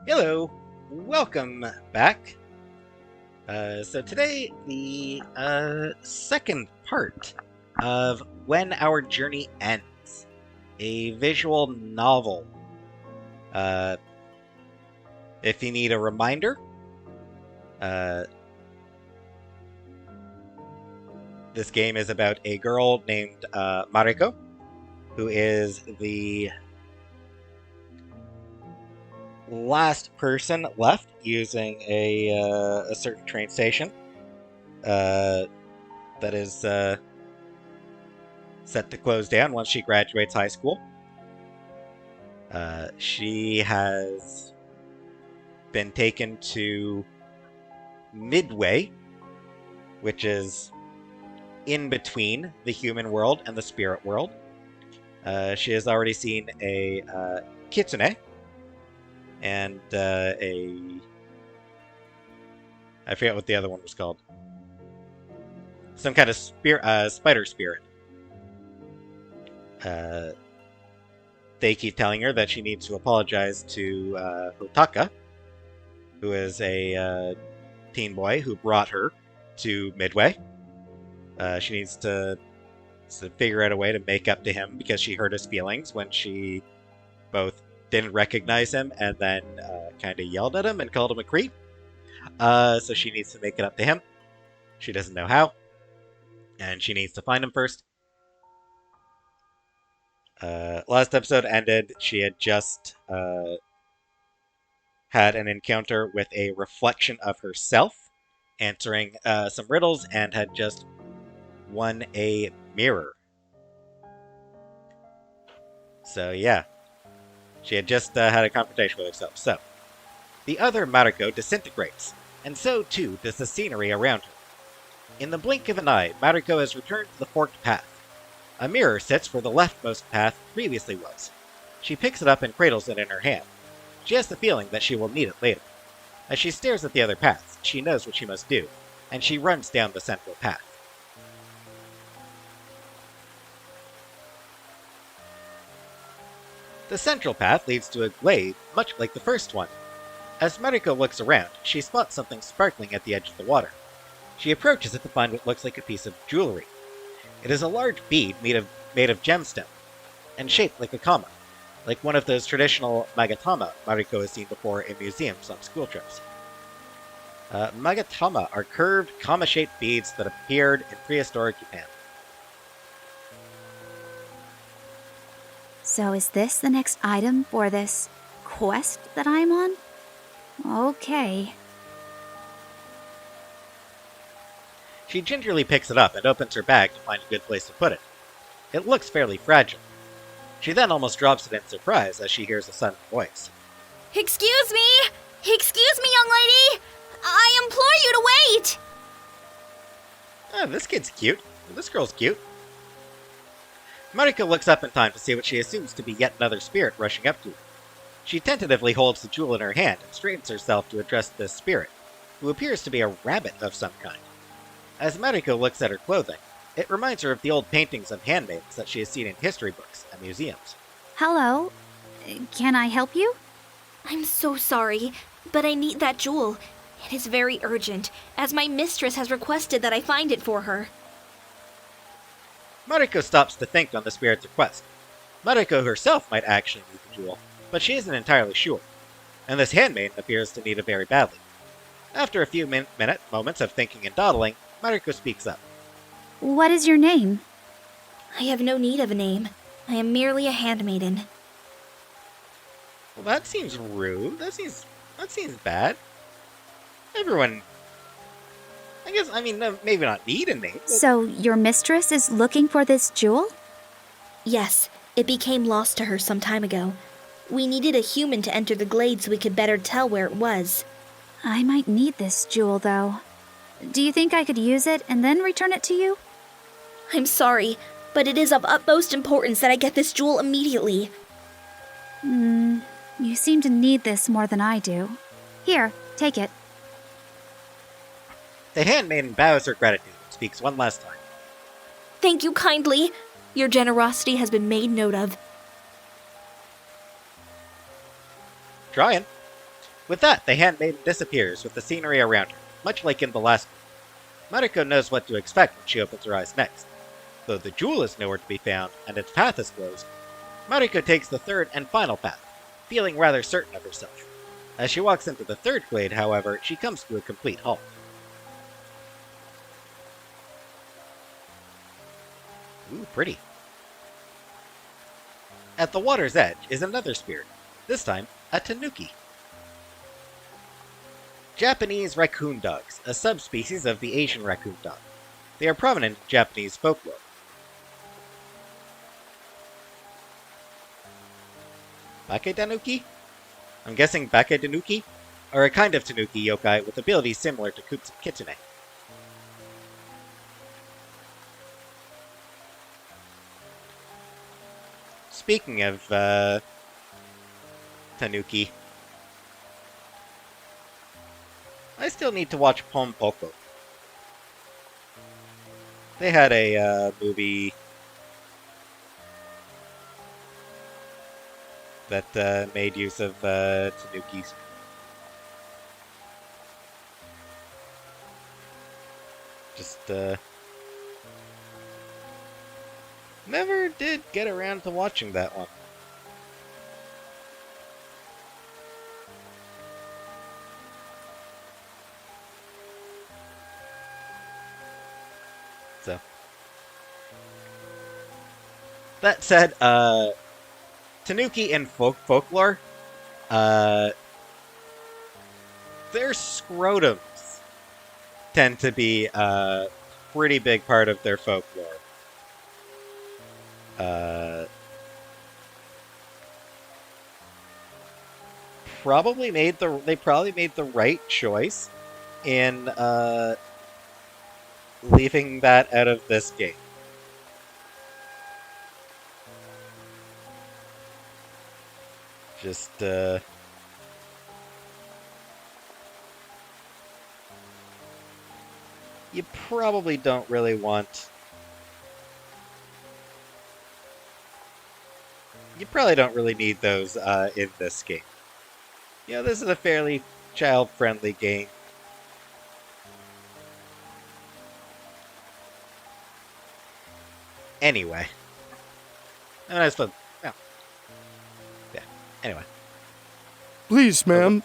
Hello, welcome back. So today, the second part of When Our Journey Ends, a visual novel. Uh, if you need a reminder, uh, this game is about a girl named Mariko, who is the last person left using a certain train station that is set to close down once she graduates high school. She has been taken to Midway, which is in between the human world and the spirit world. She has already seen a kitsune and I forget what the other one was called. Some kind of spider spirit. They keep telling her that she needs to apologize to Hotaka, who is a teen boy who brought her to Midway. She needs to figure out a way to make up to him because she hurt his feelings when she both didn't recognize him and then kind of yelled at him and called him a creep. So she needs to make it up to him. She doesn't know how. And she needs to find him first. Last episode ended, she had just had an encounter with a reflection of herself, answering some riddles, and had just won a mirror. So yeah, she had just had a confrontation with herself. So, the other Mariko disintegrates, and so too does the scenery around her. In the blink of an eye, Mariko has returned to the forked path. A mirror sits where the leftmost path previously was. She picks it up and cradles it in her hand. She has the feeling that she will need it later. As she stares at the other paths, she knows what she must do, and she runs down the central path. The central path leads to a glade much like the first one. As Mariko looks around, she spots something sparkling at the edge of the water. She approaches it to find what looks like a piece of jewelry. It is a large bead made of gemstone, and shaped like a kama, like one of those traditional magatama Mariko has seen before in museums on school trips. Magatama are curved, kama-shaped beads that appeared in prehistoric Japan. So is this the next item for this quest that I'm on? Okay. She gingerly picks it up and opens her bag to find a good place to put it. It looks fairly fragile. She then almost drops it in surprise as she hears a sudden voice. Excuse me! Excuse me, young lady! I implore you to wait! Oh, this kid's cute. This girl's cute. Mariko looks up in time to see what she assumes to be yet another spirit rushing up to her. She tentatively holds the jewel in her hand and straightens herself to address this spirit, who appears to be a rabbit of some kind. As Mariko looks at her clothing, it reminds her of the old paintings of handmaids that she has seen in history books and museums. Hello? Can I help you? I'm so sorry, but I need that jewel. It is very urgent, as my mistress has requested that I find it for her. Mariko stops to think on the spirit's request. Mariko herself might actually need the jewel, but she isn't entirely sure, and this handmaiden appears to need it very badly. After a few moments of thinking and dawdling, Mariko speaks up. What is your name? I have no need of a name. I am merely a handmaiden. Well, that seems rude. That seems bad. Everyone, maybe not need a name. But... So your mistress is looking for this jewel? Yes, it became lost to her some time ago. We needed a human to enter the glade so we could better tell where it was. I might need this jewel, though. Do you think I could use it and then return it to you? I'm sorry, but it is of utmost importance that I get this jewel immediately. You seem to need this more than I do. Here, take it. The handmaiden bows her gratitude and speaks one last time. Thank you kindly. Your generosity has been made note of. Trying. With that, the handmaiden disappears with the scenery around her, much like in the last one. Mariko knows what to expect when she opens her eyes next. Though the jewel is nowhere to be found, and its path is closed, Mariko takes the third and final path, feeling rather certain of herself. As she walks into the third glade, however, she comes to a complete halt. Ooh, pretty. At the water's edge is another spirit, this time a tanuki. Japanese raccoon dogs, a subspecies of the Asian raccoon dog. They are prominent in Japanese folklore. Bake tanuki? I'm guessing bake tanuki? Are a kind of tanuki yokai with abilities similar to kitsune. Speaking of, tanuki, I still need to watch Pom Poko. They had a, movie that, made use of, tanukis. Just, never did get around to watching that one. So. That said, Tanuki in folklore, their scrotums tend to be a pretty big part of their folklore. They probably made the right choice in leaving that out of this game. Just you probably don't really want. You probably don't really need those in this game. You know, this is a fairly child-friendly game. Anyway. And I suppose, well, yeah, anyway. Please, ma'am.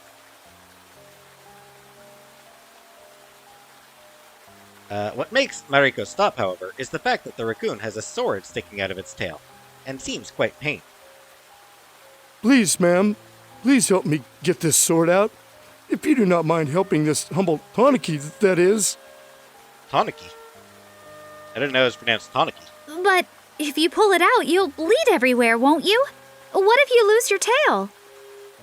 What makes Mariko stop, however, is the fact that the raccoon has a sword sticking out of its tail, and seems quite pained. Please, ma'am. Please help me get this sword out. If you do not mind helping this humble Tanuki, that is. Tanuki? I didn't know it was pronounced Tanuki. But if you pull it out, you'll bleed everywhere, won't you? What if you lose your tail?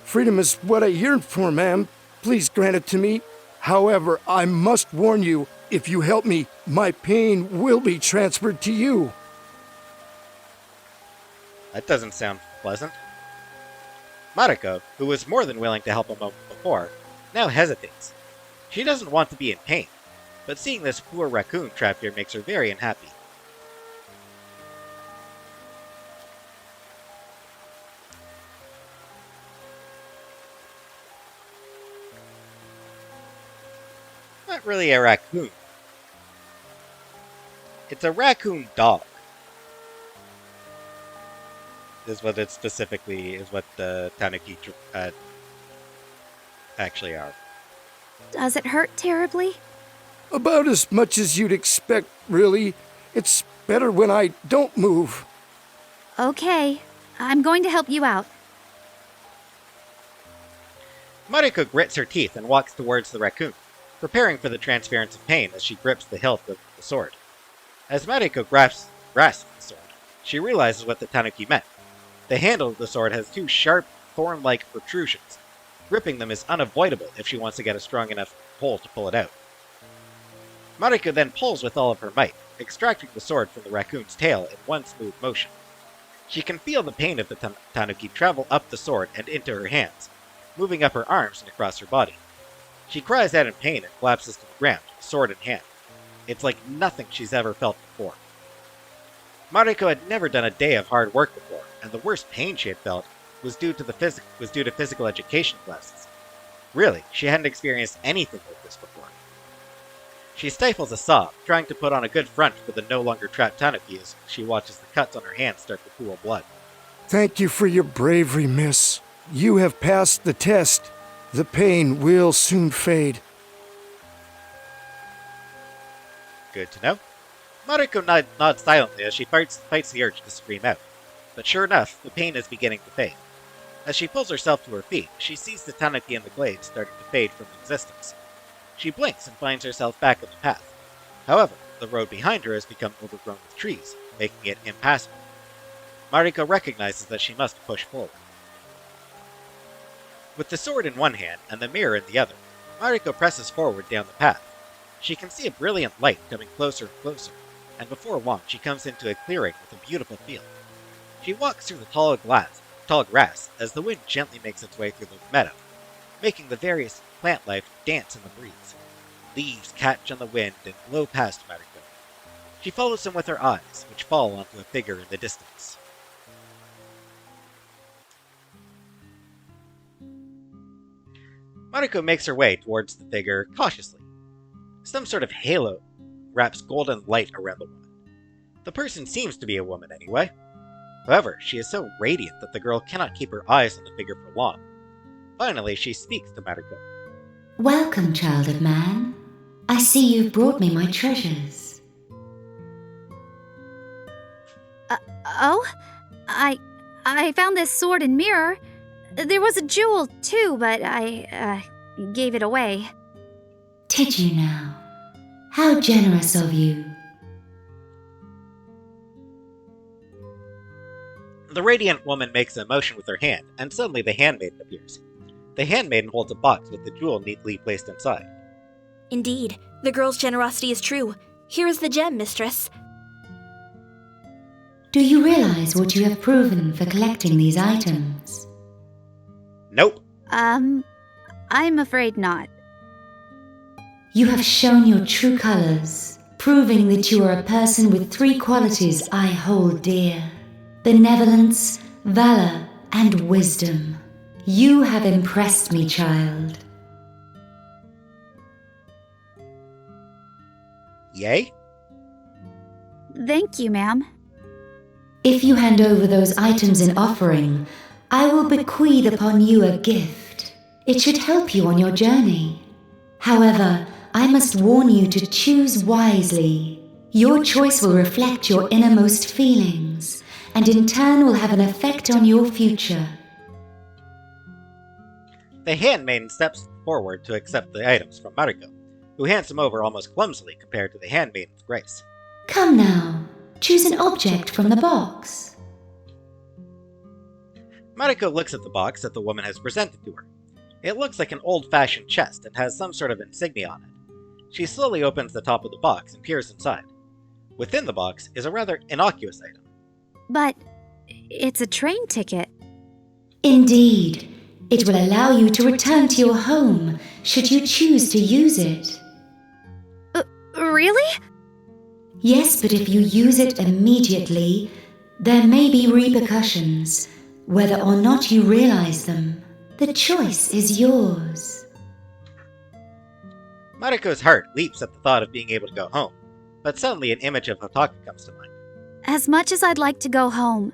Freedom is what I yearn for, ma'am. Please grant it to me. However, I must warn you, if you help me, my pain will be transferred to you. That doesn't sound pleasant. Mariko, who was more than willing to help a moment before, now hesitates. She doesn't want to be in pain, but seeing this poor raccoon trapped here makes her very unhappy. Not really a raccoon. It's a raccoon dog. Is what it specifically is what the Tanuki actually are. Does it hurt terribly? About as much as you'd expect, really. It's better when I don't move. Okay, I'm going to help you out. Mariko grits her teeth and walks towards the raccoon, preparing for the transference of pain as she grips the hilt of the sword. As Mariko grasps the sword, she realizes what the Tanuki meant. The handle of the sword has two sharp, thorn-like protrusions. Gripping them is unavoidable if she wants to get a strong enough pull to pull it out. Mariko then pulls with all of her might, extracting the sword from the raccoon's tail in one smooth motion. She can feel the pain of the Tanuki travel up the sword and into her hands, moving up her arms and across her body. She cries out in pain and collapses to the ground, sword in hand. It's like nothing she's ever felt before. Mariko had never done a day of hard work before, and the worst pain she had felt was due to physical education classes. Really, she hadn't experienced anything like this before. She stifles a sob, trying to put on a good front for the no longer trapped Tanuki as she watches the cuts on her hands start to pool blood. Thank you for your bravery, miss. You have passed the test. The pain will soon fade. Good to know. Mariko nods silently as she fights the urge to scream out. But sure enough, the pain is beginning to fade. As she pulls herself to her feet, she sees the Tanuki in the glade starting to fade from existence. She blinks and finds herself back on the path. However, the road behind her has become overgrown with trees, making it impassable. Mariko recognizes that she must push forward. With the sword in one hand and the mirror in the other, Mariko presses forward down the path. She can see a brilliant light coming closer and closer, and before long she comes into a clearing with a beautiful field. She walks through the tall grass as the wind gently makes its way through the meadow, making the various plant life dance in the breeze. Leaves catch on the wind and blow past Mariko. She follows them with her eyes, which fall onto a figure in the distance. Mariko makes her way towards the figure cautiously. Some sort of halo wraps golden light around the woman. The person seems to be a woman anyway. However, she is so radiant that the girl cannot keep her eyes on the figure for long. Finally, she speaks to Mariko. Welcome, child of man. I see you've brought me my treasures. Oh? I found this sword and mirror. There was a jewel, too, but I gave it away. Did you now? How generous of you. The radiant woman makes a motion with her hand, and suddenly the handmaiden appears. The handmaiden holds a box with the jewel neatly placed inside. Indeed, the girl's generosity is true. Here is the gem, mistress. Do you realize what you have proven for collecting these items? Nope. I'm afraid not. You have shown your true colors, proving that you are a person with three qualities I hold dear: benevolence, valor, and wisdom. You have impressed me, child. Yay? Thank you, ma'am. If you hand over those items in offering, I will bequeath upon you a gift. It should help you on your journey. However, I must warn you to choose wisely. Your choice will reflect your innermost feelings, and in turn will have an effect on your future. The handmaiden steps forward to accept the items from Mariko, who hands them over almost clumsily compared to the handmaiden's grace. Come now, choose an object from the box. Mariko looks at the box that the woman has presented to her. It looks like an old-fashioned chest and has some sort of insignia on it. She slowly opens the top of the box and peers inside. Within the box is a rather innocuous item. But it's a train ticket. Indeed, it will allow you to return to your home should you choose to use it. Really? Yes, but if you use it immediately, there may be repercussions, whether or not you realize them. The choice is yours. Mariko's heart leaps at the thought of being able to go home, but suddenly an image of Hotaka comes to mind. As much as I'd like to go home,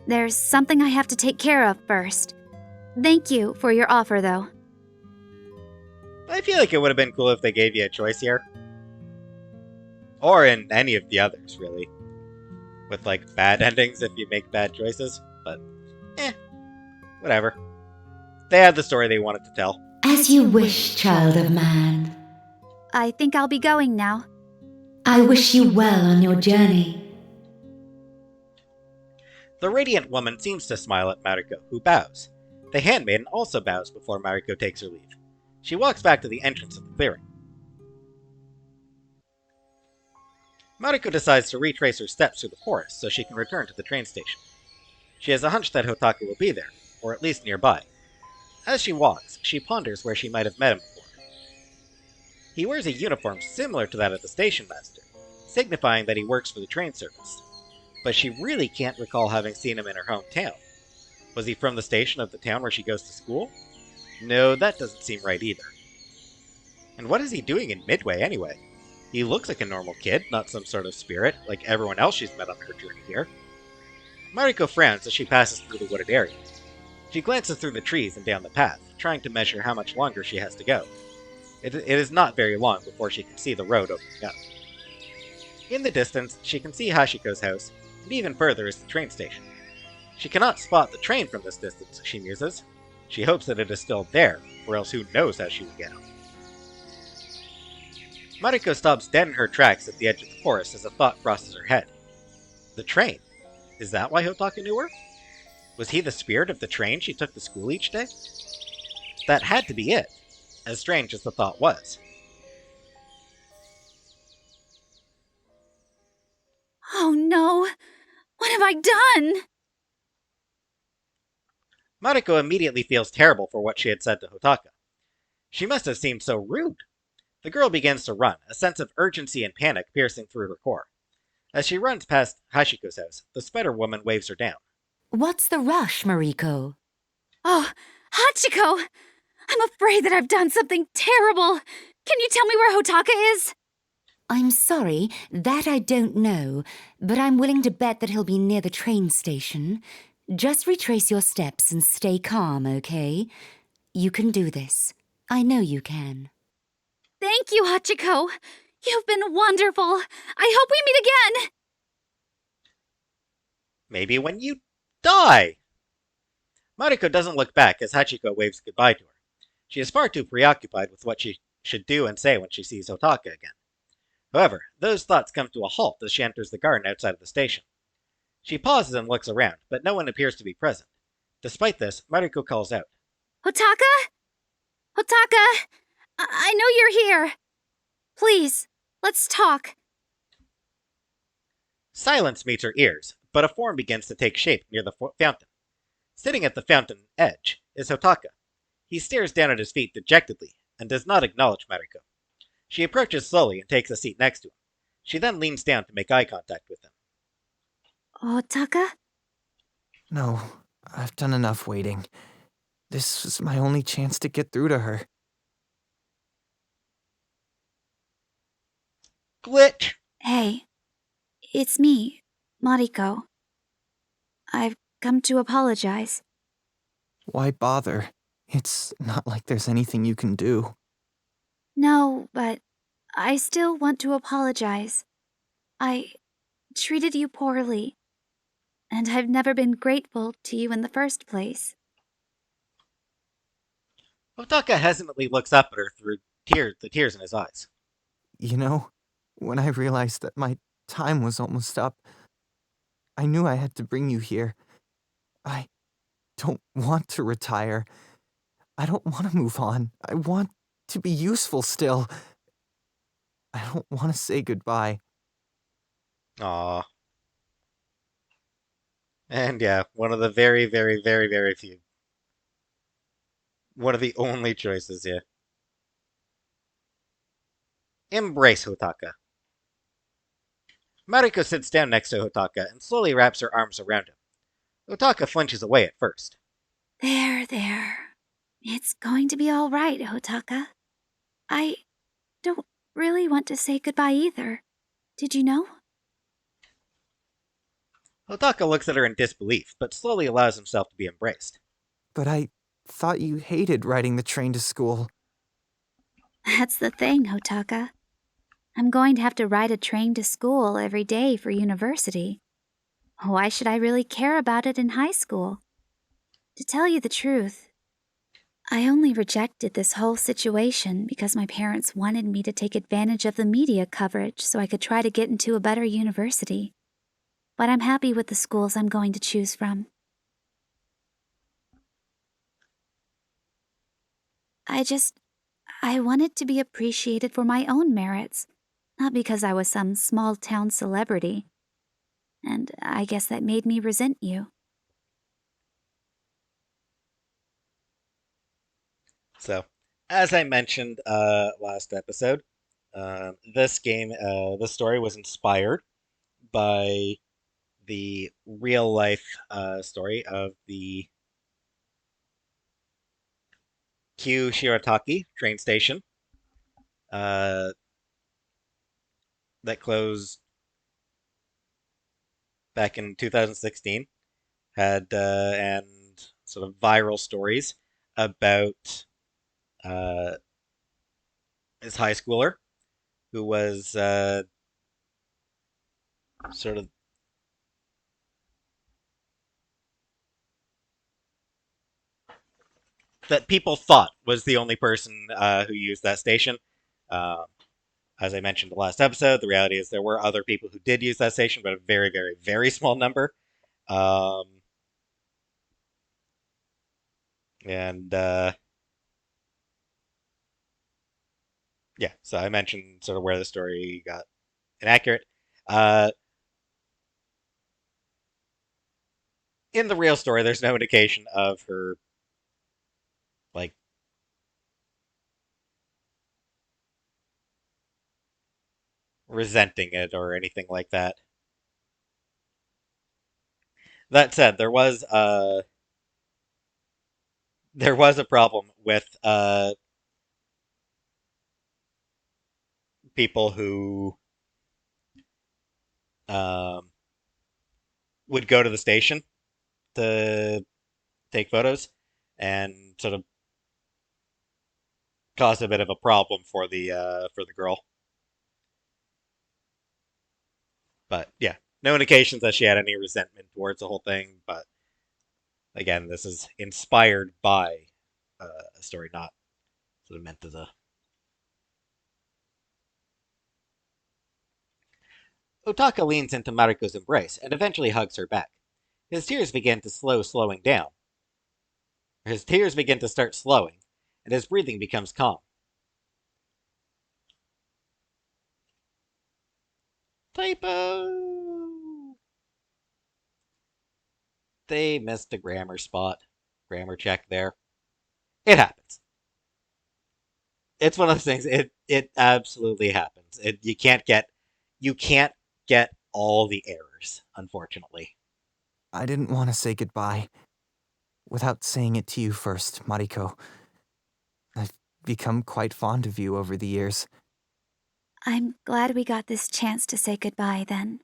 there's something I have to take care of first. Thank you for your offer, though. I feel like it would have been cool if they gave you a choice here. Or in any of the others, really. With, like, bad endings if you make bad choices, but whatever. They had the story they wanted to tell. As you wish, child of man. I think I'll be going now. I wish you well on your journey. The radiant woman seems to smile at Mariko, who bows. The handmaiden also bows before Mariko takes her leave. She walks back to the entrance of the clearing. Mariko decides to retrace her steps through the forest so she can return to the train station. She has a hunch that Hotaka will be there, or at least nearby. As she walks, she ponders where she might have met him before. He wears a uniform similar to that of the station master, signifying that he works for the train service. But she really can't recall having seen him in her hometown. Was he from the station of the town where she goes to school? No, that doesn't seem right either. And what is he doing in Midway anyway? He looks like a normal kid, not some sort of spirit, like everyone else she's met on her journey here. Mariko frowns as she passes through the wooded area. She glances through the trees and down the path, trying to measure how much longer she has to go. It is not very long before she can see the road opening up. In the distance, she can see Hachiko's house, and even further is the train station. She cannot spot the train from this distance, she muses. She hopes that it is still there, or else who knows how she would get home. Mariko stops dead in her tracks at the edge of the forest as a thought crosses her head. The train? Is that why Hotaka knew her? Was he the spirit of the train she took to school each day? That had to be it, as strange as the thought was. Oh no! What have I done? Mariko immediately feels terrible for what she had said to Hotaka. She must have seemed so rude. The girl begins to run, a sense of urgency and panic piercing through her core. As she runs past Hachiko's house, the spider woman waves her down. What's the rush, Mariko? Oh, Hachiko! I'm afraid that I've done something terrible. Can you tell me where Hotaka is? I'm sorry, that I don't know, but I'm willing to bet that he'll be near the train station. Just retrace your steps and stay calm, okay? You can do this. I know you can. Thank you, Hachiko. You've been wonderful. I hope we meet again. Maybe when you die! Mariko doesn't look back as Hachiko waves goodbye to her. She is far too preoccupied with what she should do and say when she sees Hotaka again. However, those thoughts come to a halt as she enters the garden outside of the station. She pauses and looks around, but no one appears to be present. Despite this, Mariko calls out. Hotaka? Hotaka! I know you're here. Please, let's talk. Silence meets her ears, but a form begins to take shape near the fountain. Sitting at the fountain edge is Hotaka. He stares down at his feet dejectedly and does not acknowledge Mariko. She approaches slowly and takes a seat next to him. She then leans down to make eye contact with him. Hotaka? No, I've done enough waiting. This was my only chance to get through to her. Glitch! Hey, it's me, Mariko. I've come to apologize. Why bother? It's not like there's anything you can do. No, but I still want to apologize. I treated you poorly, and I've never been grateful to you in the first place. Hotaka hesitantly looks up at her through the tears in his eyes. You know, when I realized that my time was almost up, I knew I had to bring you here. I don't want to retire. I don't want to move on. I want to be useful still. I don't want to say goodbye. Aww. And yeah, one of the very, very, very, very few. One of the only choices, yeah. Embrace Hotaka. Mariko sits down next to Hotaka and slowly wraps her arms around him. Hotaka flinches away at first. There. It's going to be all right, Hotaka. I don't really want to say goodbye either. Did you know? Hotaka looks at her in disbelief, but slowly allows himself to be embraced. But I thought you hated riding the train to school. That's the thing, Hotaka. I'm going to have to ride a train to school every day for university. Why should I really care about it in high school? To tell you the truth, I only rejected this whole situation because my parents wanted me to take advantage of the media coverage so I could try to get into a better university. But I'm happy with the schools I'm going to choose from. I wanted to be appreciated for my own merits, not because I was some small-town celebrity. And I guess that made me resent you. So, as I mentioned last episode, this story was inspired by the real-life story of the Kyu Shirataki train station that closed back in 2016 had and sort of viral stories about his high schooler who was sort of that people thought was the only person who used that station. As I mentioned in the last episode, the reality is there were other people who did use that station, but a very, very, very small number. And yeah, so I mentioned sort of where the story got inaccurate. In the real story, there's no indication of her, like, resenting it or anything like that. That said, there was a problem with people who would go to the station to take photos and sort of caused a bit of a problem for the girl. But yeah, no indications that she had any resentment towards the whole thing. But again, this is inspired by a story, not sort of meant as a. Otaka leans into Mariko's embrace and eventually hugs her back. His tears begin to slowing down. His tears begin to start slowing, and his breathing becomes calm. Typo! They missed a grammar spot. Grammar check there. It happens. It's one of those things. It absolutely happens. You can't get all the errors, unfortunately. I didn't want to say goodbye without saying it to you first, Mariko. I've become quite fond of you over the years. I'm glad we got this chance to say goodbye then.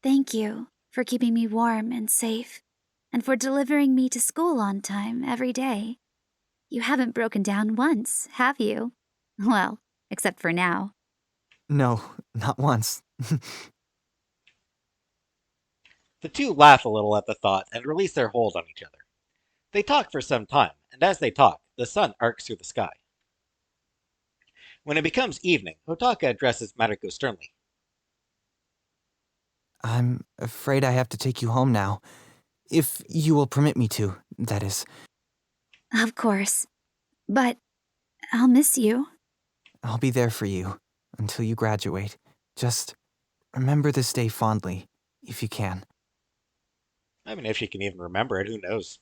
Thank you for keeping me warm and safe, and for delivering me to school on time every day. You haven't broken down once, have you? Well, except for now. No, not once. The two laugh a little at the thought and release their hold on each other. They talk for some time, and as they talk, the sun arcs through the sky. When it becomes evening, Hotaka addresses Mariko sternly. I'm afraid I have to take you home now. If you will permit me to, that is. Of course. But I'll miss you. I'll be there for you until you graduate. Just remember this day fondly, if you can. I mean, if she can even remember it, who knows?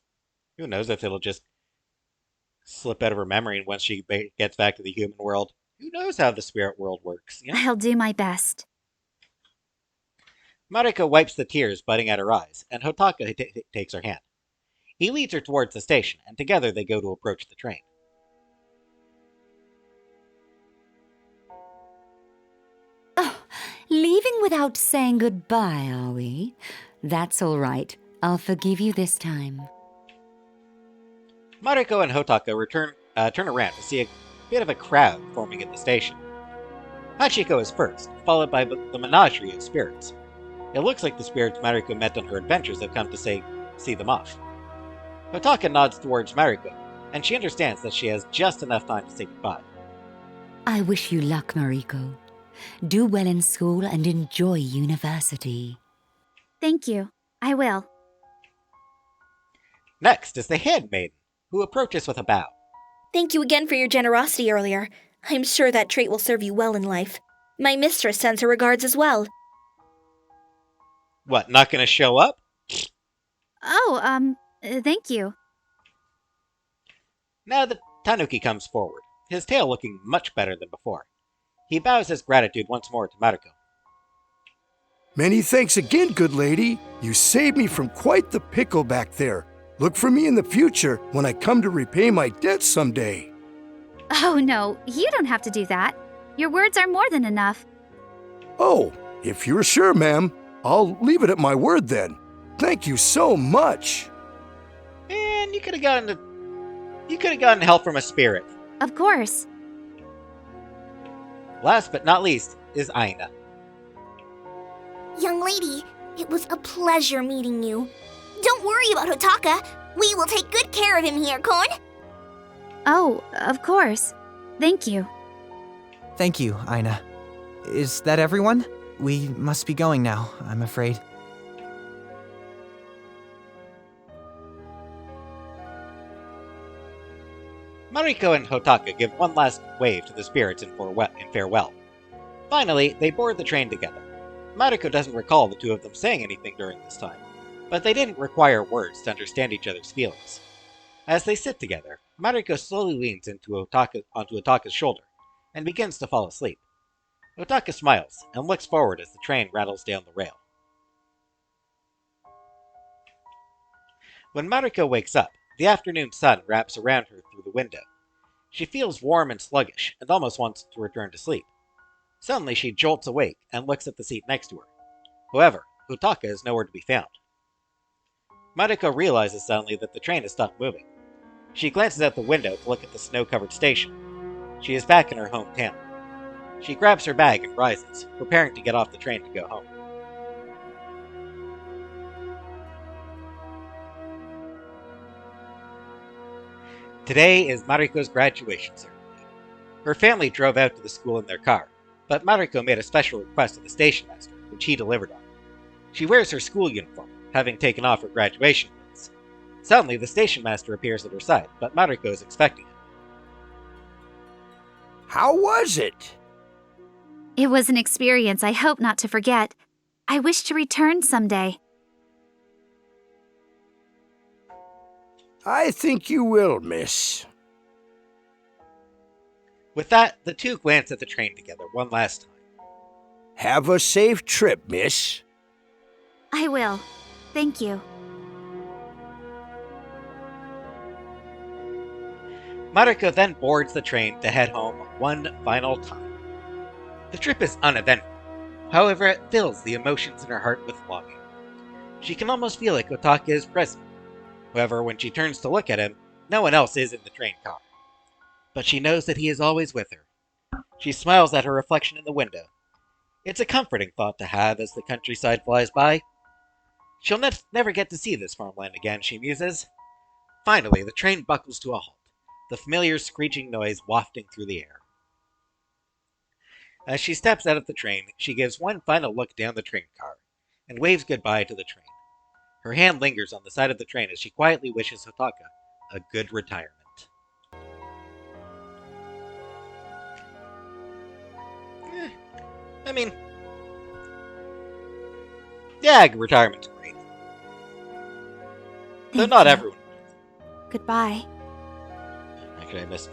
Who knows if it'll just slip out of her memory and once she gets back to the human world. Who knows how the spirit world works, you know? I'll do my best. Mariko wipes the tears budding at her eyes, and Hotaka takes her hand. He leads her towards the station, and together they go to approach the train. Oh, leaving without saying goodbye, are we? That's all right. I'll forgive you this time. Mariko and Hotaka turn around to see a bit of a crowd forming at the station. Hachiko is first, followed by the menagerie of spirits. It looks like the spirits Mariko met on her adventures have come to see them off. Hotaka nods towards Mariko, and she understands that she has just enough time to say goodbye. I wish you luck, Mariko. Do well in school and enjoy university. Thank you. I will. Next is the handmaiden, who approaches with a bow. Thank you again for your generosity earlier. I'm sure that trait will serve you well in life. My mistress sends her regards as well. What, not gonna show up? Oh, thank you. Now the Tanuki comes forward, his tail looking much better than before. He bows his gratitude once more to Mariko. Many thanks again, good lady. You saved me from quite the pickle back there. Look for me in the future when I come to repay my debt someday. Oh no, you don't have to do that. Your words are more than enough. Oh, if you're sure, ma'am, I'll leave it at my word then. Thank you so much. And you could have gotten help from a spirit. Of course. Last but not least is Aina. Young lady, it was a pleasure meeting you. Don't worry about Hotaka. We will take good care of him here, Kon. Oh, of course. Thank you. Thank you, Aina. Is that everyone? We must be going now, I'm afraid. Mariko and Hotaka give one last wave to the spirits in farewell. Finally, they board the train together. Mariko doesn't recall the two of them saying anything during this time, but they didn't require words to understand each other's feelings. As they sit together, Mariko slowly leans onto Hotaka's shoulder and begins to fall asleep. Hotaka smiles and looks forward as the train rattles down the rail. When Mariko wakes up, the afternoon sun wraps around her through the window. She feels warm and sluggish and almost wants to return to sleep. Suddenly she jolts awake and looks at the seat next to her. However, Hotaka is nowhere to be found. Mariko realizes suddenly that the train has stopped moving. She glances out the window to look at the snow-covered station. She is back in her hometown. She grabs her bag and rises, preparing to get off the train to go home. Today is Mariko's graduation ceremony. Her family drove out to the school in their car, but Mariko made a special request of the station master, which he delivered on. She wears her school uniform, having taken off her graduation clothes. Suddenly, the station master appears at her side, but Mariko is expecting him. How was it? It was an experience I hope not to forget. I wish to return someday. I think you will, miss. With that, the two glance at the train together one last time. Have a safe trip, miss. I will. Thank you. Mariko then boards the train to head home one final time. The trip is uneventful. However, it fills the emotions in her heart with longing. She can almost feel like Hotaka is present. However, when she turns to look at him, no one else is in the train car. But she knows that he is always with her. She smiles at her reflection in the window. It's a comforting thought to have as the countryside flies by. She'll never get to see this farmland again, she muses. Finally, the train buckles to a halt, the familiar screeching noise wafting through the air. As she steps out of the train, she gives one final look down the train car, and waves goodbye to the train. Her hand lingers on the side of the train as she quietly wishes Hotaka a good retirement. I mean, yeah, retirement's great. Though Thank not you. everyone. Goodbye. Actually, I missed.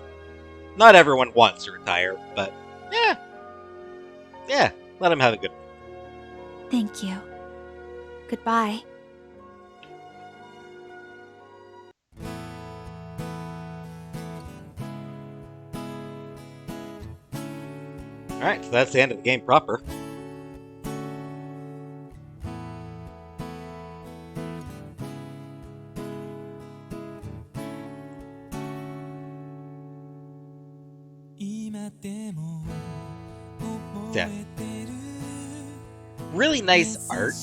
Not everyone wants to retire, but yeah, let him have a good one. Thank you. Goodbye. Alright, so that's the end of the game proper. Yeah. Really nice art.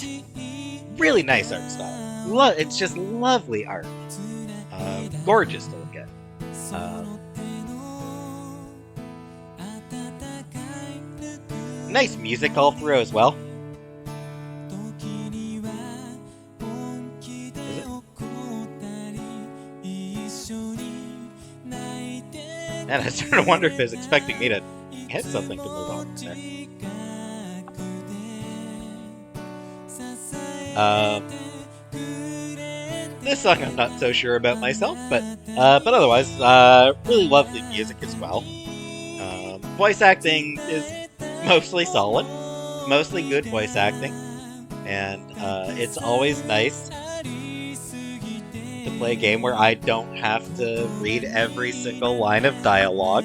Really nice art style. It's just lovely art. Gorgeous to look at. Nice music all through as well. And I started to wonder if it was expecting me to hit something to move on there. This song I'm not so sure about myself, but otherwise, really lovely music as well. Voice acting is mostly solid, mostly good voice acting, and it's always nice to play a game where I don't have to read every single line of dialogue.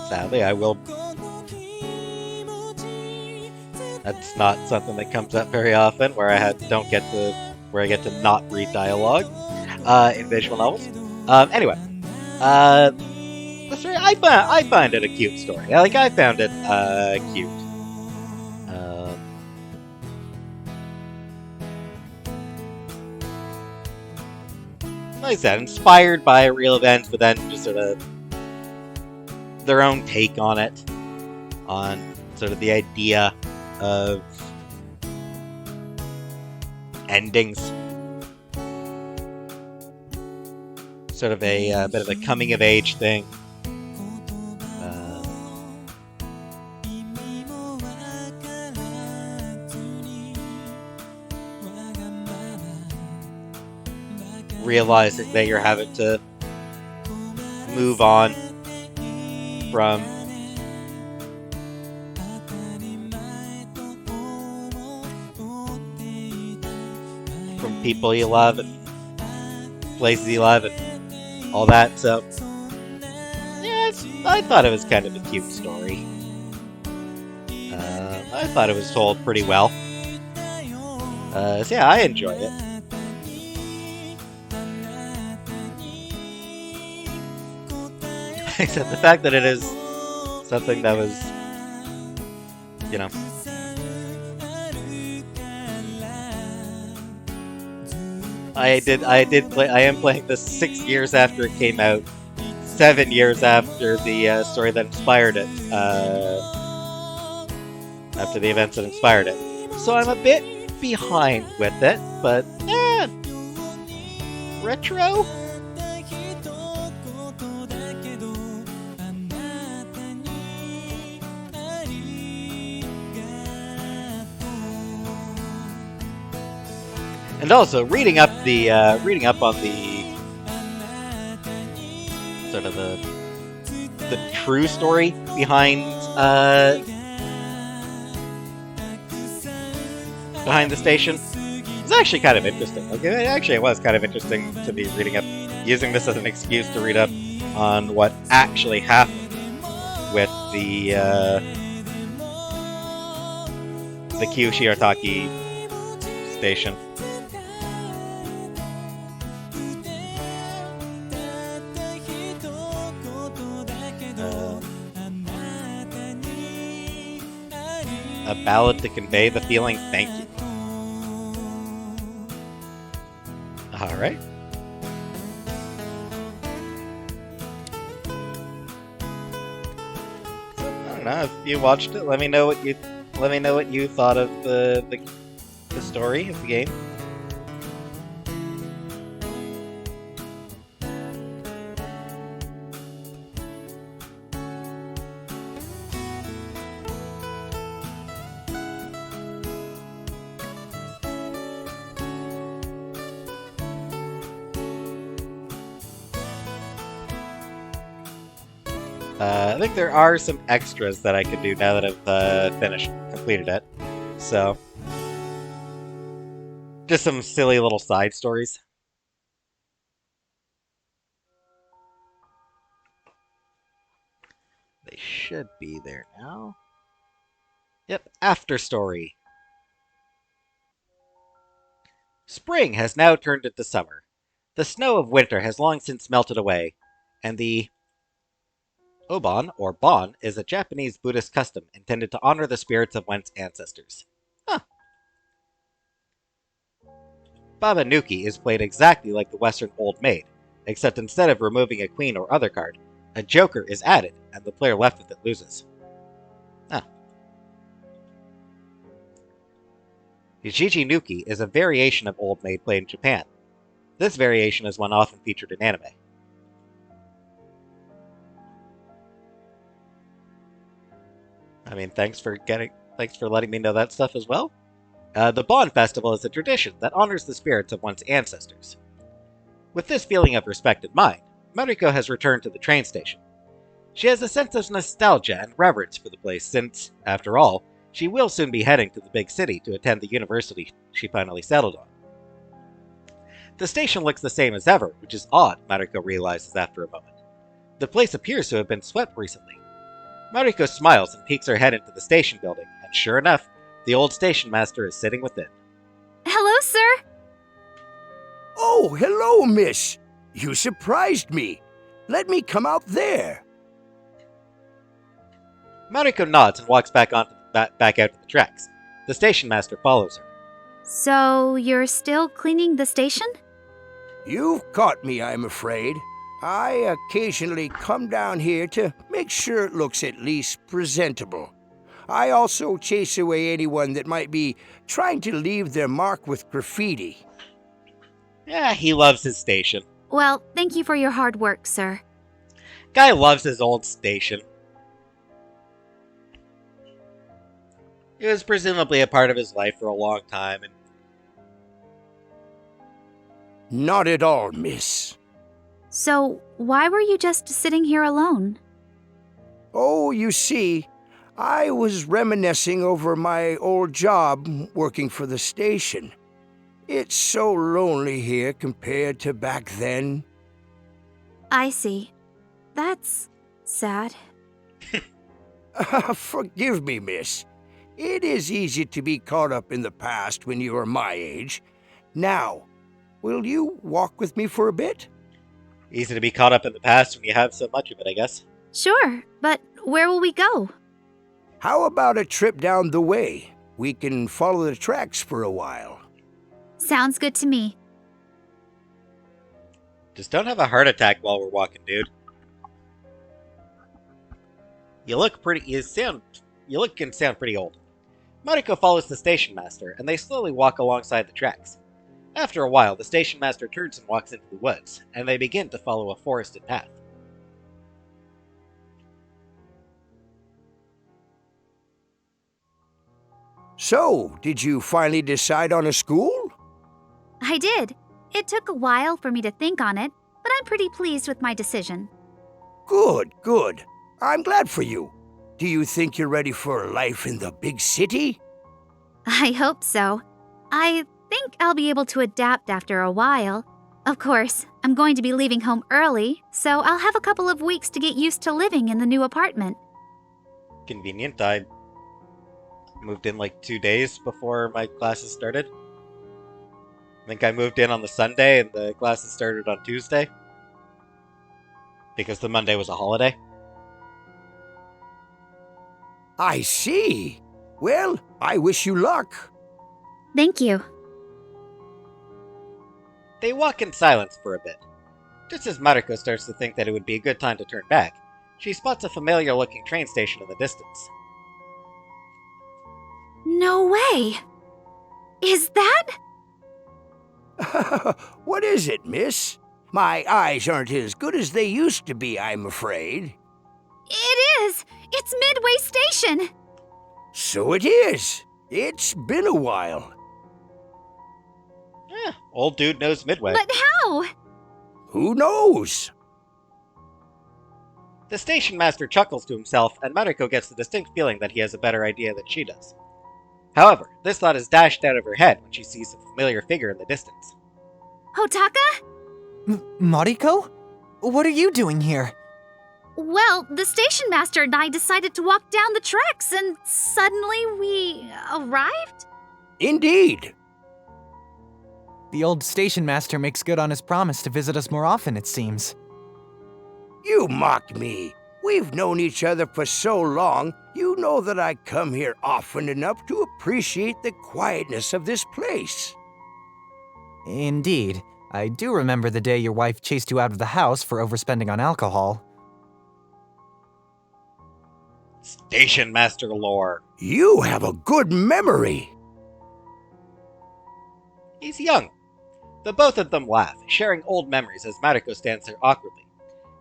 Sadly, I will. That's not something that comes up very often, where I get to not read dialogue in visual novels. Anyway, the story, I find it a cute story. I found it cute. Like I said, inspired by real events, but then just sort of their own take on it, on sort of the idea of endings. Sort of a bit of a coming of age thing. Realizing that you're having to move on from people you love and places you love and all that. So yeah, I thought it was kind of a cute story. I thought it was told pretty well. So yeah, I enjoyed it. Except the fact that it is something that was, you know, I am playing this 6 years after it came out, 7 years after the story that inspired it, after the events that inspired it. So I'm a bit behind with it, but retro? And also reading up on the sort of the true story behind the station is actually kind of interesting. It was kind of interesting to be reading up, using this as an excuse to read up on what actually happened with the Kyushu Arataki station. A ballad to convey the feeling, thank you. Alright. I don't know, if you watched it, let me know what you thought of the story of the game. I think there are some extras that I could do now that I've completed it. So, just some silly little side stories. They should be there now. Yep, after story. Spring has now turned into summer. The snow of winter has long since melted away, and the Obon, or Bon, is a Japanese Buddhist custom intended to honor the spirits of one's ancestors. Huh. Baba Nuki is played exactly like the Western Old Maid, except instead of removing a queen or other card, a joker is added, and the player left with it loses. Huh. Yujiji Nuki is a variation of Old Maid played in Japan. This variation is one often featured in anime. I mean, thanks for letting me know that stuff as well. The Bon Festival is a tradition that honors the spirits of one's ancestors. With this feeling of respect in mind, Mariko has returned to the train station. She has a sense of nostalgia and reverence for the place since, after all, She will soon be heading to the big city to attend the university she finally settled on. The station looks the same as ever, which is odd, Mariko realizes after a moment. The place appears to have been swept recently. Mariko smiles and peeks her head into the station building, and sure enough, the old station master is sitting within. Hello, sir. Oh, hello, miss. You surprised me. Let me come out there. Mariko nods and walks back out to the tracks. The station master follows her. So, you're still cleaning the station? You've caught me, I'm afraid. I occasionally come down here to make sure it looks at least presentable. I also chase away anyone that might be trying to leave their mark with graffiti. Yeah, he loves his station. Well, thank you for your hard work, sir. Guy loves his old station. It was presumably a part of his life for a long time, and Not at all, miss. So, why were you just sitting here alone? Oh, you see, I was reminiscing over my old job working for the station. It's so lonely here compared to back then. I see. That's sad. Forgive me, miss. It is easy to be caught up in the past when you are my age. Now, will you walk with me for a bit? easy to be caught up in the past when you have so much of it, I guess. Sure, but where will we go? How about a trip down the way? We can follow the tracks for a while. Sounds good to me. Just don't have a heart attack while we're walking, dude. You look and sound pretty old. Mariko follows the station master, and they slowly walk alongside the tracks. After a while, the station master turns and walks into the woods, and they begin to follow a forested path. So, did you finally decide on a school? I did. It took a while for me to think on it, but I'm pretty pleased with my decision. Good, good. I'm glad for you. Do you think you're ready for life in the big city? I hope so. I think I'll be able to adapt after a while. Of course, I'm going to be leaving home early, so I'll have a couple of weeks to get used to living in the new apartment. Convenient. I moved in like 2 days before my classes started. I think I moved in on the Sunday and the classes started on Tuesday. Because the Monday was a holiday. I see. Well, I wish you luck. Thank you. They walk in silence for a bit. Just as Mariko starts to think that it would be a good time to turn back, she spots a familiar-looking train station in the distance. No way! Is that? What is it, miss? My eyes aren't as good as they used to be, I'm afraid. It is! It's Midway Station! So it is. It's been a while. Old dude knows Midway. But how? Who knows? The station master chuckles to himself, and Mariko gets the distinct feeling that he has a better idea than she does. However, this thought is dashed out of her head when she sees a familiar figure in the distance. Hotaka? Mariko? What are you doing here? Well, the station master and I decided to walk down the tracks, and suddenly we arrived? Indeed. The old station master makes good on his promise to visit us more often, it seems. You mock me. We've known each other for so long, you know that I come here often enough to appreciate the quietness of this place. Indeed. I do remember the day your wife chased you out of the house for overspending on alcohol. Station master lore. You have a good memory. He's young. The both of them laugh, sharing old memories as Mariko stands there awkwardly.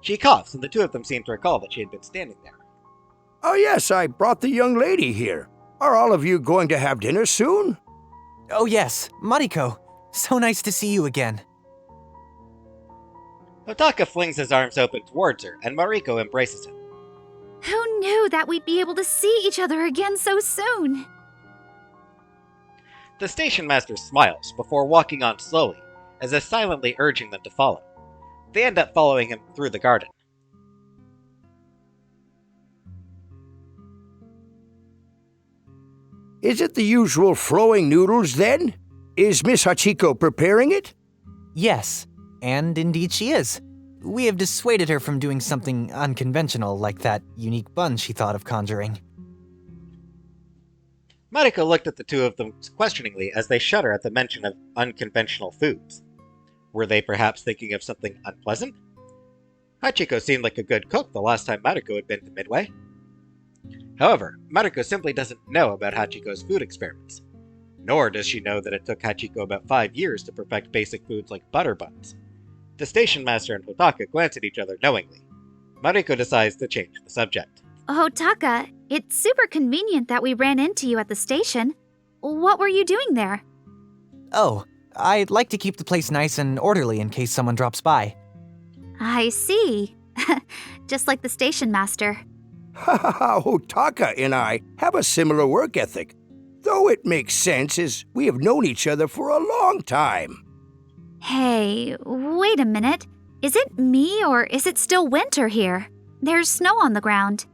She coughs, and the two of them seem to recall that she had been standing there. Oh yes, I brought the young lady here. Are all of you going to have dinner soon? Oh yes, Mariko. So nice to see you again. Hotaka flings his arms open towards her, and Mariko embraces him. Who knew that we'd be able to see each other again so soon? The station master smiles before walking on slowly, as if silently urging them to follow. They end up following him through the garden. Is it the usual flowing noodles, then? Is Miss Hachiko preparing it? Yes, and indeed she is. We have dissuaded her from doing something unconventional like that unique bun she thought of conjuring. Mariko looked at the two of them questioningly as they shudder at the mention of unconventional foods. Were they perhaps thinking of something unpleasant? Hachiko seemed like a good cook the last time Mariko had been to Midway. However, Mariko simply doesn't know about Hachiko's food experiments. Nor does she know that it took Hachiko about 5 years to perfect basic foods like butter buns. The station master and Hotaka glance at each other knowingly. Mariko decides to change the subject. Hotaka, it's super convenient that we ran into you at the station. What were you doing there? Oh, I'd like to keep the place nice and orderly in case someone drops by. I see. Just like the station master. Ha ha ha, Hotaka and I have a similar work ethic. Though it makes sense as we have known each other for a long time. Hey, wait a minute. Is it me or is it still winter here? There's snow on the ground.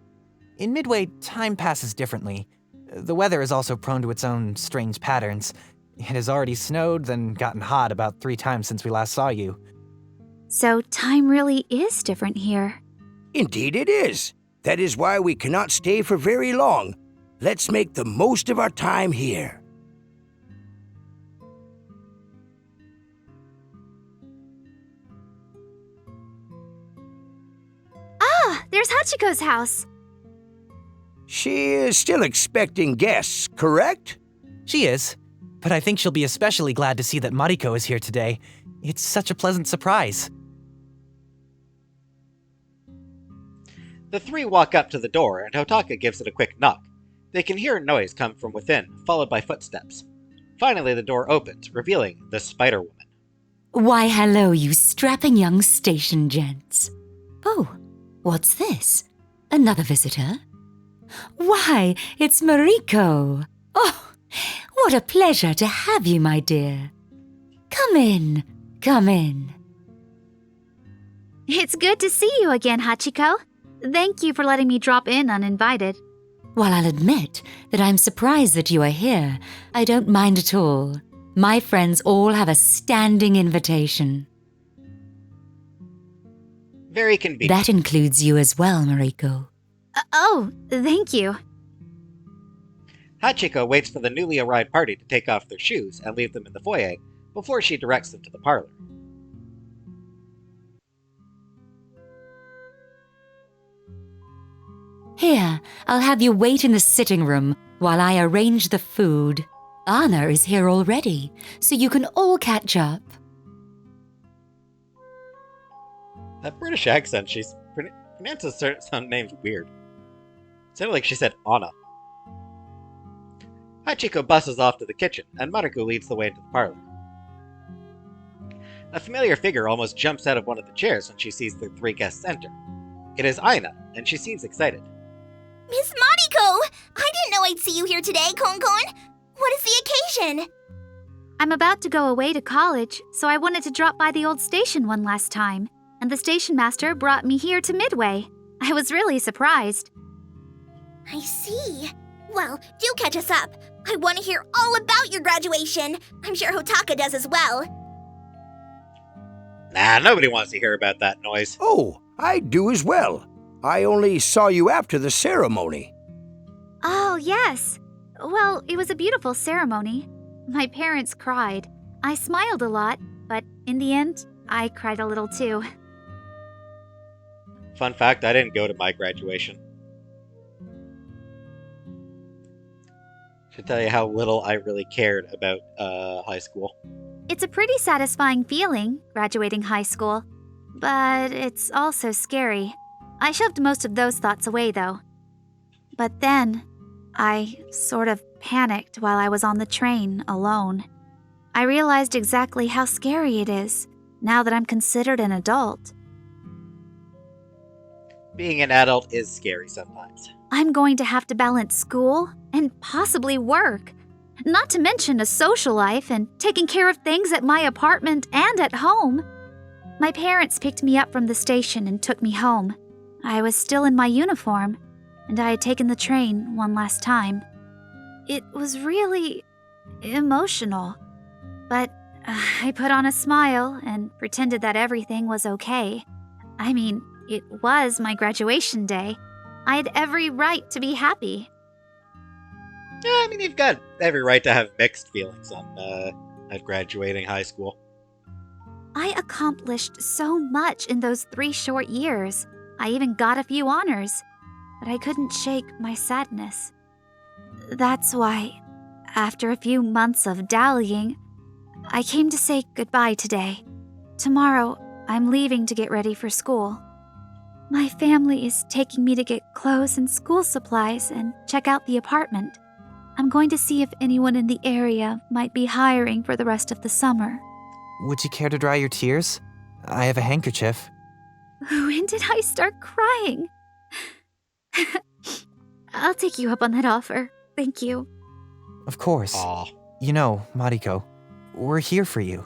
In Midway, time passes differently. The weather is also prone to its own strange patterns. It has already snowed, then gotten hot about 3 times since we last saw you. So time really is different here. Indeed it is. That is why we cannot stay for very long. Let's make the most of our time here. Ah, there's Hachiko's house. She is still expecting guests, correct? She is, but I think she'll be especially glad to see that Mariko is here today. It's such a pleasant surprise. The three walk up to the door, and Hotaka gives it a quick knock. They can hear a noise come from within, followed by footsteps. Finally, the door opens, revealing the Spider Woman. Why, hello, you strapping young station gents. Oh, what's this? Another visitor? Why, it's Mariko. Oh, what a pleasure to have you, my dear. Come in, come in. It's good to see you again, Hachiko. Thank you for letting me drop in uninvited. While I'll admit that I'm surprised that you are here, I don't mind at all. My friends all have a standing invitation. Very convenient. That includes you as well, Mariko. Oh, thank you. Hachiko waits for the newly arrived party to take off their shoes and leave them in the foyer before she directs them to the parlor. Here, I'll have you wait in the sitting room while I arrange the food. Anna is here already, so you can all catch up. That British accent, she pronounces some names weird. It sounded like she said Anna. Hachiko busses off to the kitchen, and Mariko leads the way into the parlor. A familiar figure almost jumps out of one of the chairs when she sees the 3 guests enter. It is Aina, and she seems excited. Miss Mariko! I didn't know I'd see you here today, Konkon. What is the occasion? I'm about to go away to college, so I wanted to drop by the old station one last time, and the station master brought me here to Midway. I was really surprised. I see. Well, do catch us up. I want to hear all about your graduation. I'm sure Hotaka does as well. Nah, nobody wants to hear about that noise. Oh, I do as well. I only saw you after the ceremony. Oh, yes. Well, it was a beautiful ceremony. My parents cried. I smiled a lot, but in the end, I cried a little too. Fun fact, I didn't go to my graduation. Should tell you how little I really cared about high school. It's a pretty satisfying feeling, graduating high school. But it's also scary. I shoved most of those thoughts away, though. But then, I sort of panicked while I was on the train, alone. I realized exactly how scary it is, now that I'm considered an adult. Being an adult is scary sometimes. I'm going to have to balance school and possibly work. Not to mention a social life and taking care of things at my apartment and at home. My parents picked me up from the station and took me home. I was still in my uniform, and I had taken the train one last time. It was really emotional, but I put on a smile and pretended that everything was okay. I mean, it was my graduation day. I had every right to be happy. Yeah, I mean, you've got every right to have mixed feelings on at graduating high school. I accomplished so much in those 3 short years. I even got a few honors, but I couldn't shake my sadness. That's why, after a few months of dallying, I came to say goodbye today. Tomorrow, I'm leaving to get ready for school. My family is taking me to get clothes and school supplies and check out the apartment. I'm going to see if anyone in the area might be hiring for the rest of the summer. Would you care to dry your tears? I have a handkerchief. When did I start crying? I'll take you up on that offer. Thank you. Of course. Aw. You know, Mariko, we're here for you.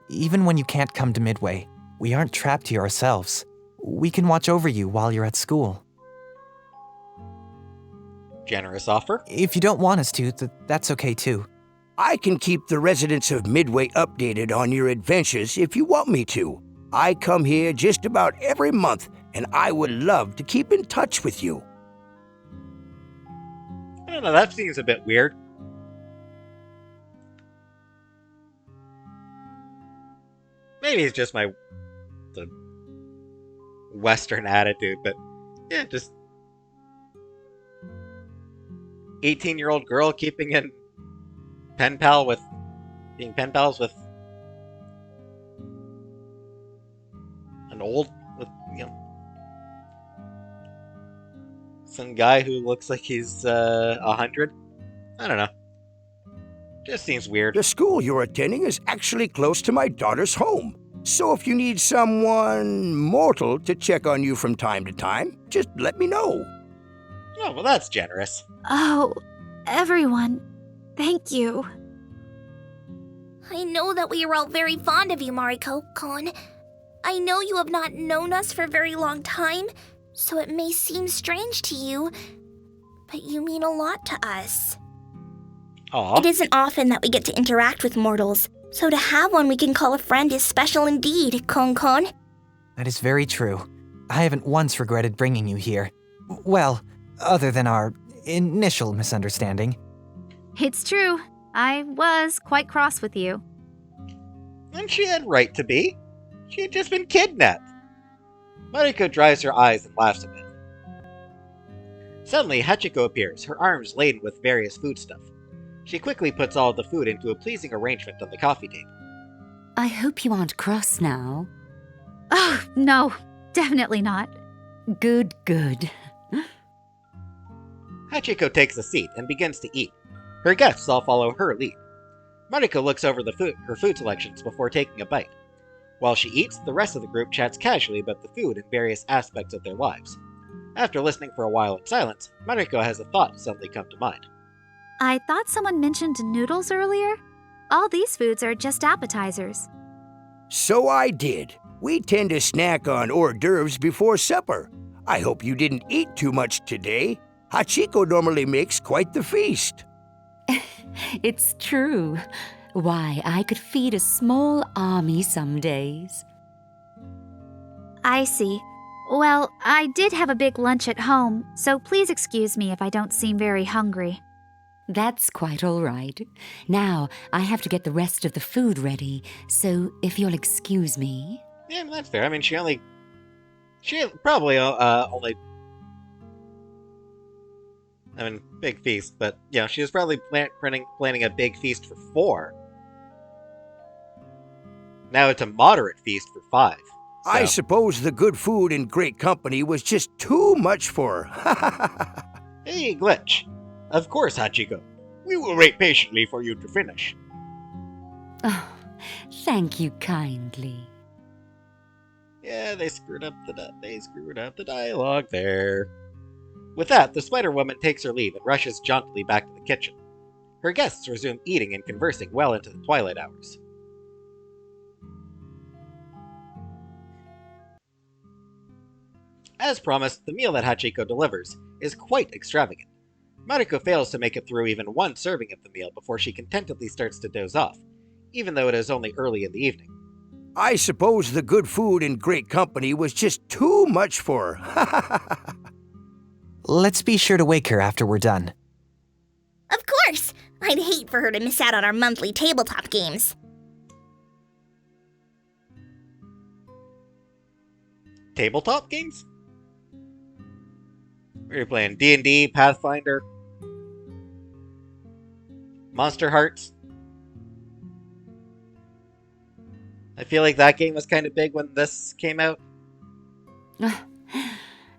Even when you can't come to Midway, we aren't trapped here ourselves. We can watch over you while you're at school. Generous offer. If you don't want us to, that's okay too. I can keep the residents of Midway updated on your adventures if you want me to. I come here just about every month, and I would love to keep in touch with you. I don't know, that seems a bit weird. Maybe it's just the Western attitude, but yeah, just 18-year-old girl keeping in being pen pals with some guy who looks like he's 100. I don't know. Just seems weird. The school you're attending is actually close to my daughter's home. So if you need someone mortal to check on you from time to time, just let me know. Oh, well, that's generous. Oh, everyone, thank you. I know that we are all very fond of you, Mariko-kun. I know you have not known us for a very long time, so it may seem strange to you, but you mean a lot to us. Aw. It isn't often that we get to interact with mortals, so to have one we can call a friend is special indeed, Kon-kon. That is very true. I haven't once regretted bringing you here. Well, other than our initial misunderstanding. It's true. I was quite cross with you. And she had right to be. She had just been kidnapped. Mariko dries her eyes and laughs a bit. Suddenly, Hachiko appears, her arms laden with various foodstuff. She quickly puts all of the food into a pleasing arrangement on the coffee table. I hope you aren't cross now. Oh, no, definitely not. Good, good. Hachiko takes a seat and begins to eat. Her guests all follow her lead. Mariko looks over her food selections before taking a bite. While she eats, the rest of the group chats casually about the food and various aspects of their lives. After listening for a while in silence, Mariko has a thought suddenly come to mind. I thought someone mentioned noodles earlier. All these foods are just appetizers. So I did. We tend to snack on hors d'oeuvres before supper. I hope you didn't eat too much today. Hachiko normally makes quite the feast. It's true. Why, I could feed a small army some days. I see. Well, I did have a big lunch at home, so please excuse me if I don't seem very hungry. That's quite all right. Now, I have to get the rest of the food ready, so if you'll excuse me. Yeah, that's fair. I mean, she probably only... I mean, big feast, but, you know, she was probably planning a big feast for 4. Now it's a moderate feast for 5. So. I suppose the good food and great company was just too much for her. Hey, Glitch. Of course, Hachiko. We will wait patiently for you to finish. Oh, thank you kindly. Yeah, they screwed up the dialogue there. With that, the Spider-Woman takes her leave and rushes jauntily back to the kitchen. Her guests resume eating and conversing well into the twilight hours. As promised, the meal that Hachiko delivers is quite extravagant. Mariko fails to make it through even one serving of the meal before she contentedly starts to doze off, even though it is only early in the evening. I suppose the good food and great company was just too much for her. Let's be sure to wake her after we're done. Of course! I'd hate for her to miss out on our monthly tabletop games. Tabletop games? Are you playing D&D, Pathfinder, Monster Hearts? I feel like that game was kind of big when this came out.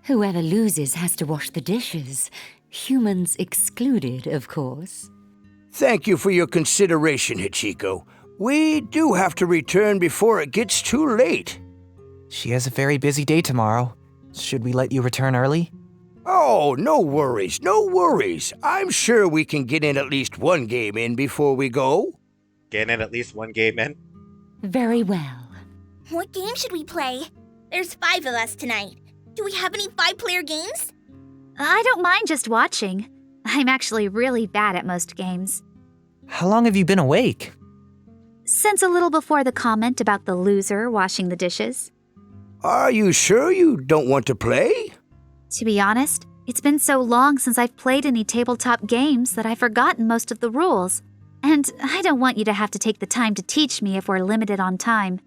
Whoever loses has to wash the dishes. Humans excluded, of course. Thank you for your consideration, Hachiko. We do have to return before it gets too late. She has a very busy day tomorrow. Should we let you return early? Oh, no worries, no worries. I'm sure we can get in at least one game in before we go. Get in at least one game in? Very well. What game should we play? There's 5 of us tonight. Do we have any 5-player games? I don't mind just watching. I'm actually really bad at most games. How long have you been awake? Since a little before the comment about the loser washing the dishes. Are you sure you don't want to play? To be honest, it's been so long since I've played any tabletop games that I've forgotten most of the rules. And I don't want you to have to take the time to teach me if we're limited on time.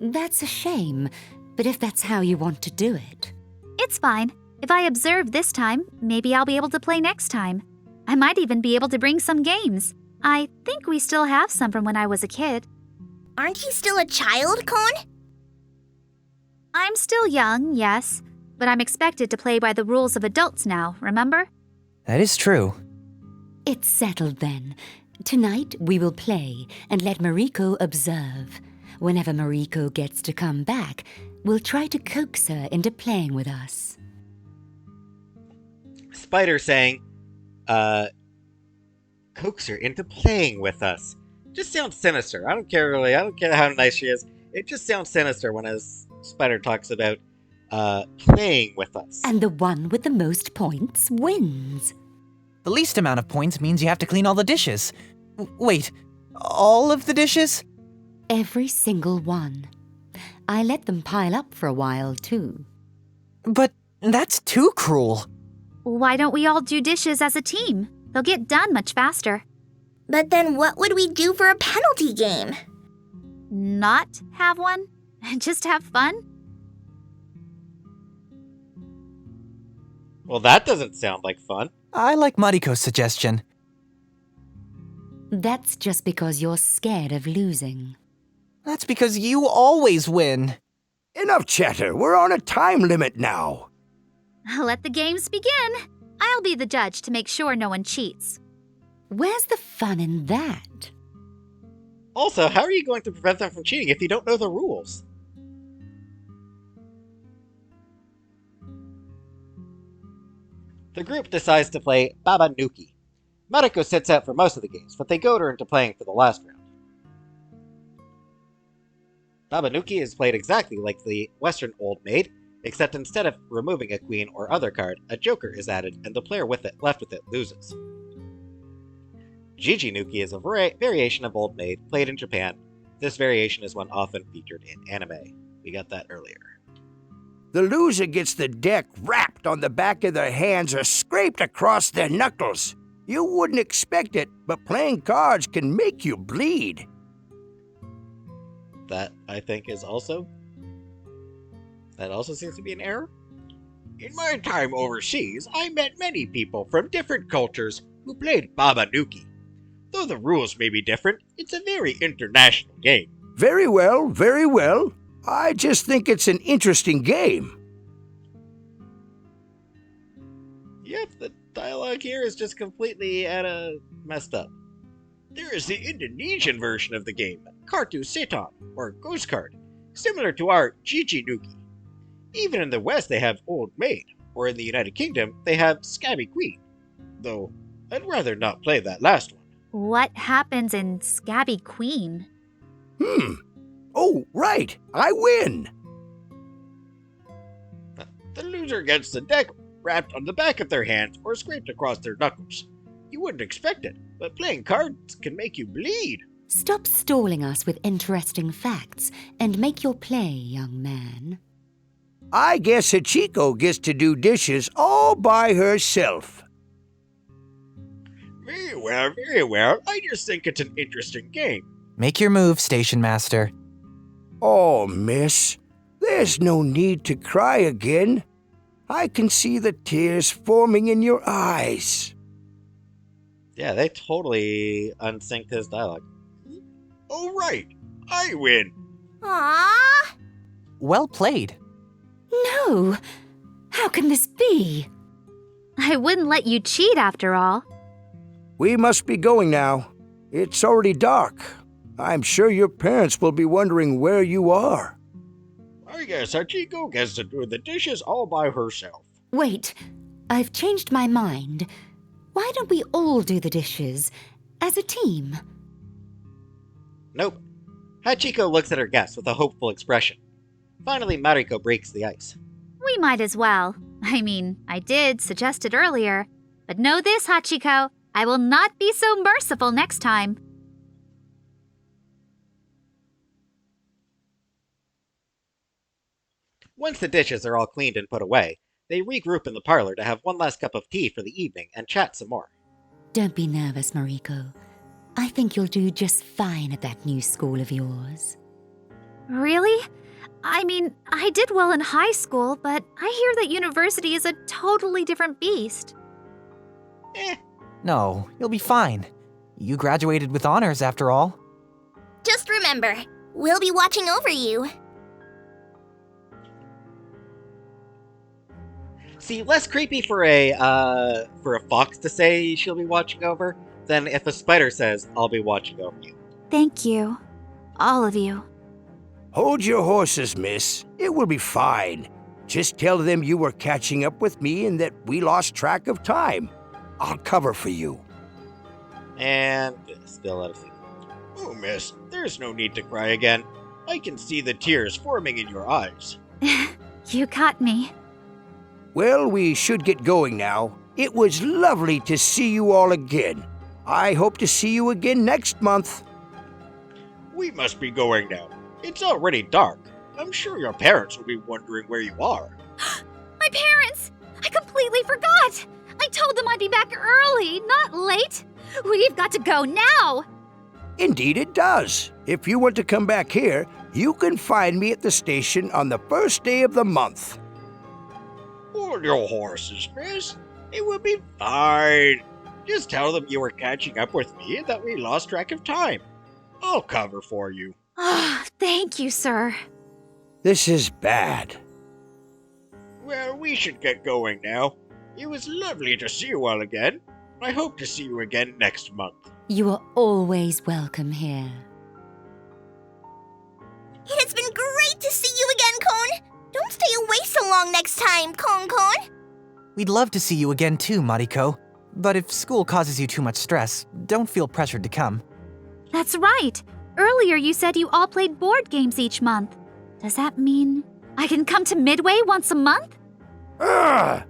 That's a shame, but if that's how you want to do it. It's fine. If I observe this time, maybe I'll be able to play next time. I might even be able to bring some games. I think we still have some from when I was a kid. Aren't you still a child, Con? I'm still young, yes, but I'm expected to play by the rules of adults now, remember? That is true. It's settled then. Tonight we will play and let Mariko observe. Whenever Mariko gets to come back, we'll try to coax her into playing with us. Spider saying, coax her into playing with us. Just sounds sinister. I don't care how nice she is. It just sounds sinister when Spider talks about, playing with us. And the one with the most points wins. The least amount of points means you have to clean all the dishes. Wait, all of the dishes? Every single one. I let them pile up for a while, too. But that's too cruel. Why don't we all do dishes as a team? They'll get done much faster. But then what would we do for a penalty game? Not have one? Just have fun? Well, that doesn't sound like fun. I like Mariko's suggestion. That's just because you're scared of losing. That's because you always win. Enough chatter. We're on a time limit now. Let the games begin. I'll be the judge to make sure no one cheats. Where's the fun in that? Also, how are you going to prevent them from cheating if you don't know the rules? The group decides to play Baba Nuki. Mariko sits out for most of the games, but they goad her into playing for the last round. Baba Nuki is played exactly like the Western Old Maid, except instead of removing a queen or other card, a joker is added and the player left with it loses. Jiji Nuki is a variation of Old Maid, played in Japan. This variation is one often featured in anime. We got that earlier. The loser gets the deck wrapped on the back of their hands or scraped across their knuckles. You wouldn't expect it, but playing cards can make you bleed. That, I think, is also... That also seems to be an error. In my time overseas, I met many people from different cultures who played Baba Nuki. Though the rules may be different, it's a very international game. Very well, very well. I just think it's an interesting game. Yep, the dialogue here is just completely messed up. There is the Indonesian version of the game, Kartu Setan, or Ghost Card. similar to our Chichinuki. Even in the West they have Old Maid, or in the United Kingdom they have Scabby Queen. Though, I'd rather not play that last one. What happens in Scabby Queen? Oh, right. I win. The loser gets the deck wrapped on the back of their hands or scraped across their knuckles. You wouldn't expect it, but playing cards can make you bleed. Stop stalling us with interesting facts and make your play, young man. I guess Hachiko gets to do dishes all by herself. Very well, very well. I just think it's an interesting game. Make your move, Station Master. Oh, miss, there's no need to cry again. I can see the tears forming in your eyes. Yeah, they totally unsynced his dialogue. Oh, right. I win. Aww. Well played. No! How can this be? I wouldn't let you cheat after all. We must be going now. It's already dark. I'm sure your parents will be wondering where you are. I guess Hachiko gets to do the dishes all by herself. Wait, I've changed my mind. Why don't we all do the dishes as a team? Nope. Hachiko looks at her guest with a hopeful expression. Finally, Mariko breaks the ice. We might as well. I mean, I did suggest it earlier. But know this, Hachiko, I will not be so merciful next time. Once the dishes are all cleaned and put away, they regroup in the parlor to have one last cup of tea for the evening and chat some more. Don't be nervous, Mariko. I think you'll do just fine at that new school of yours. Really? I mean, I did well in high school, but I hear that university is a totally different beast. No, you'll be fine. You graduated with honors after all. Just remember, we'll be watching over you. See, less creepy for a fox to say she'll be watching over than if a spider says, I'll be watching over you. Thank you. All of you. Hold your horses, miss. It will be fine. Just tell them you were catching up with me and that we lost track of time. I'll cover for you. And still let us see. Oh, miss, there's no need to cry again. I can see the tears forming in your eyes. You got me. Well, we should get going now. It was lovely to see you all again. I hope to see you again next month. We must be going now. It's already dark. I'm sure your parents will be wondering where you are. My parents! I completely forgot! I told them I'd be back early, not late. We've got to go now! Indeed it does. If you want to come back here, you can find me at the station on the first day of the month. Hold your horses, miss. It will be fine. Just tell them you were catching up with me and that we lost track of time. I'll cover for you. Ah, thank you, sir. This is bad. Well, we should get going now. It was lovely to see you all again. I hope to see you again next month. You are always welcome here. It has been great to see you again, Kon. Don't stay away so long next time, Kon. We'd love to see you again too, Mariko. But if school causes you too much stress, don't feel pressured to come. That's right. Earlier you said you all played board games each month. Does that mean I can come to Midway once a month? Ugh!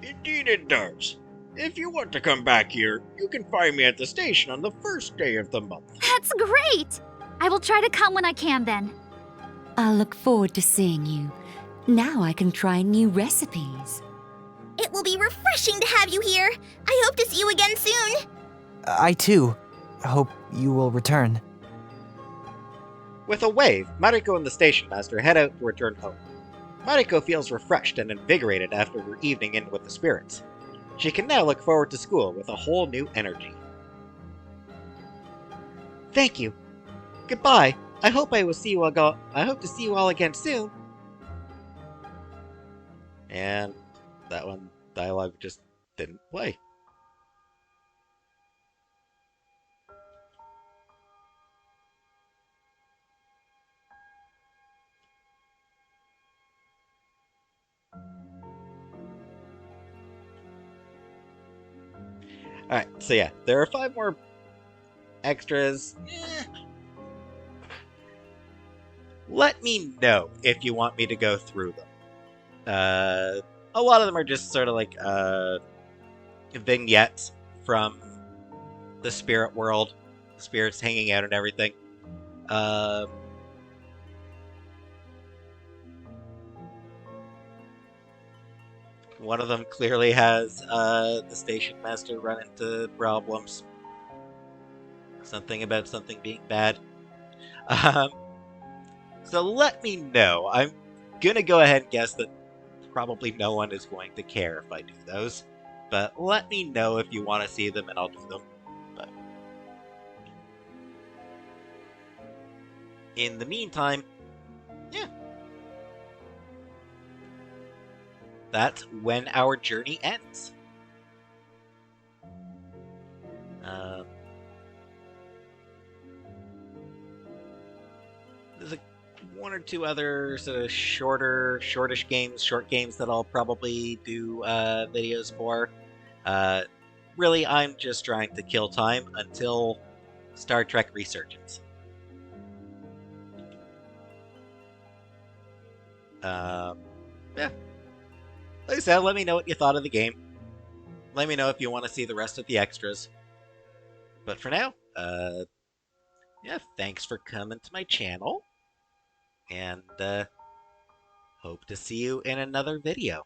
Indeed it does. If you want to come back here, you can find me at the station on the first day of the month. That's great! I will try to come when I can then. I'll look forward to seeing you. Now I can try new recipes. It will be refreshing to have you here. I hope to see you again soon. I too hope you will return. With a wave, Mariko and the station master head out to return home. Mariko feels refreshed and invigorated after her evening in with the spirits. She can now look forward to school with a whole new energy. Thank you. Goodbye. I hope to see you all again soon. And that one dialogue just didn't play. Alright, so yeah, there are 5 more extras. Let me know if you want me to go through them. A lot of them are just sort of like vignettes from the spirit world, the spirits hanging out and everything. One of them clearly has the station master run into problems. Something about something being bad. So let me know. I'm gonna go ahead and guess that probably no one is going to care if I do those. But let me know if you want to see them and I'll do them. But in the meantime, yeah. That's when our journey ends. There's one or two other sort of short games that I'll probably do videos for. Really, I'm just trying to kill time until Star Trek Resurgence. Yeah. Like I said, let me know what you thought of the game. Let me know if you want to see the rest of the extras. But for now, yeah, thanks for coming to my channel. And hope to see you in another video.